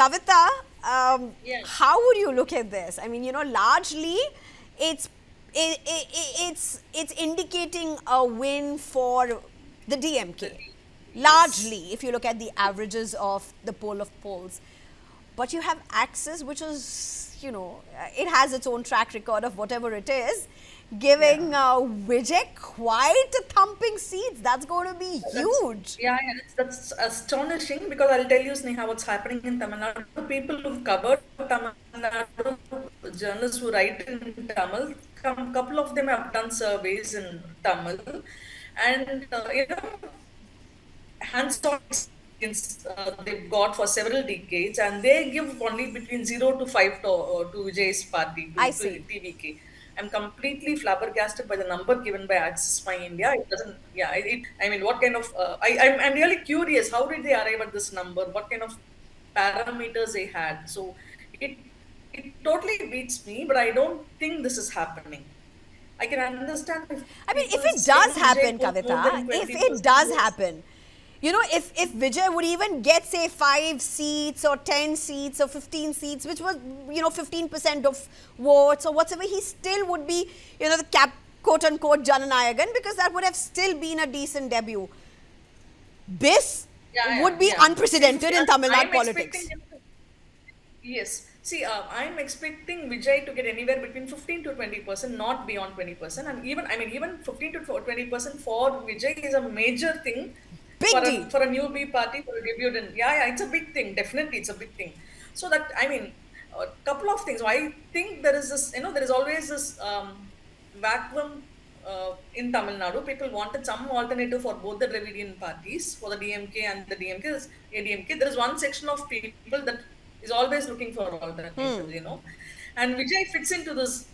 Kavita, Yeah. how would you look at this? I mean, largely it's it's indicating a win for the The DMK. D- yes. Largely, if you look at the averages of the poll of polls. But you have Axis, which is, it has its own track record of whatever it is, Yeah. giving Vijay quite a thumping seats. That's going to be That's huge. yeah, yeah, that's astonishing because I'll tell you, Sneha, what's happening in Tamil Nadu. People who've covered Tamil Nadu, journalists who write in Tamil, couple of them have done surveys in Tamil, and hands-on experience they've got for several decades, and they give only between 0 to 5 to Vijay's party, I to see. TVK. I'm completely flabbergasted by the number given by Access My India. It doesn't, yeah, I mean, what kind of, I'm really curious, how did they arrive at this number? What kind of parameters they had? So it, it totally beats me, but I don't think this is happening. I can understand if I mean, if people it does say Vijay happen, put more Kavita, than if it 20%, does yes. happen, if Vijay would even get, say, 5 seats or 10 seats or 15 seats, which was, 15% of votes or whatever, he still would be, the quote unquote Jananayagan, because that would have still been a decent debut. This Yeah, yeah, would be yeah. See, unprecedented 50, in Tamil Nadu I'm expecting politics. him to. Yes. See, I'm expecting Vijay to get anywhere between 15 to 20%, not beyond 20%. And even, I mean, even 15 to 20% for Vijay is a major thing Big deal. for a newbie party, for a debut. And yeah, yeah, it's a big thing. Definitely, it's a big thing. So that, I mean, a couple of things. I think there is this, there is always this vacuum in Tamil Nadu. People wanted some alternative for both the Dravidian parties, for the DMK and the ADMK. There is one section of people that is always looking for alternatives. And Vijay fits into this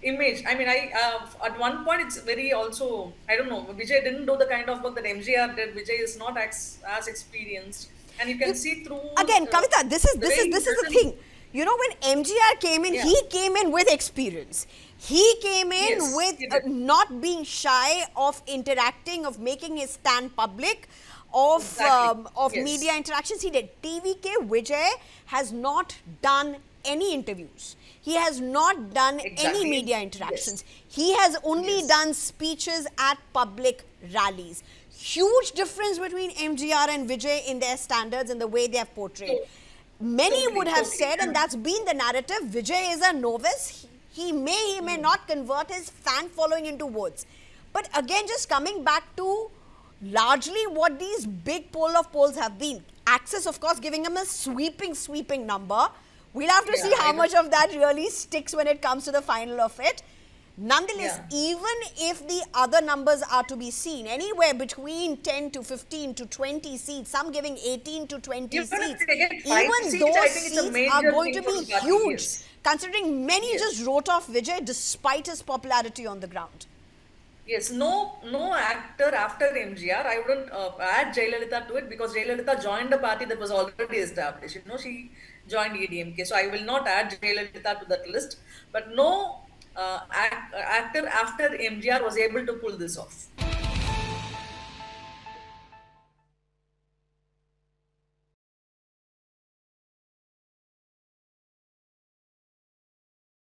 image. I mean, at one point it's very also, I don't know, Vijay didn't do the kind of work that MGR did. Vijay is not as experienced, and you can You, see through again, Kavita, this is the this way is he this is the presents. thing. When MGR came in, Yeah. he came in with experience. He came in Yes, with he did. not being shy of interacting, of making his stand public, Exactly. of media Yes. interactions. He did. TVK Vijay has not done any interviews. He has not done any Exactly. media Yes. interactions. He has only Yes. done speeches at public rallies. Huge difference between MGR and Vijay in their standards and the way they have portrayed. So Many would totally, have totally. said, and that's been the narrative, Vijay is a novice. He may not convert his fan following into votes. But again, just coming back to largely what these big poll of polls have been. Axis, of course, giving him a sweeping number. We'll have to Yeah, see how I know. much of that really sticks when it comes to the final of it. Nonetheless, Yeah. even if the other numbers are to be seen, anywhere between 10 to 15 to 20 seats, some giving 18 to 20 Even if seats, they get five even seats, I those think it's a seats are major going thing to for be the party. huge, Yes. considering many just Yes. wrote off Vijay despite his popularity on the ground. Yes. No actor after MGR. I wouldn't add Jayalalitha to it because Jayalalitha joined a party that was already established. She joined ADMK. So I will not add Jayalalitha to that list. But no actor after MGR was able to pull this off.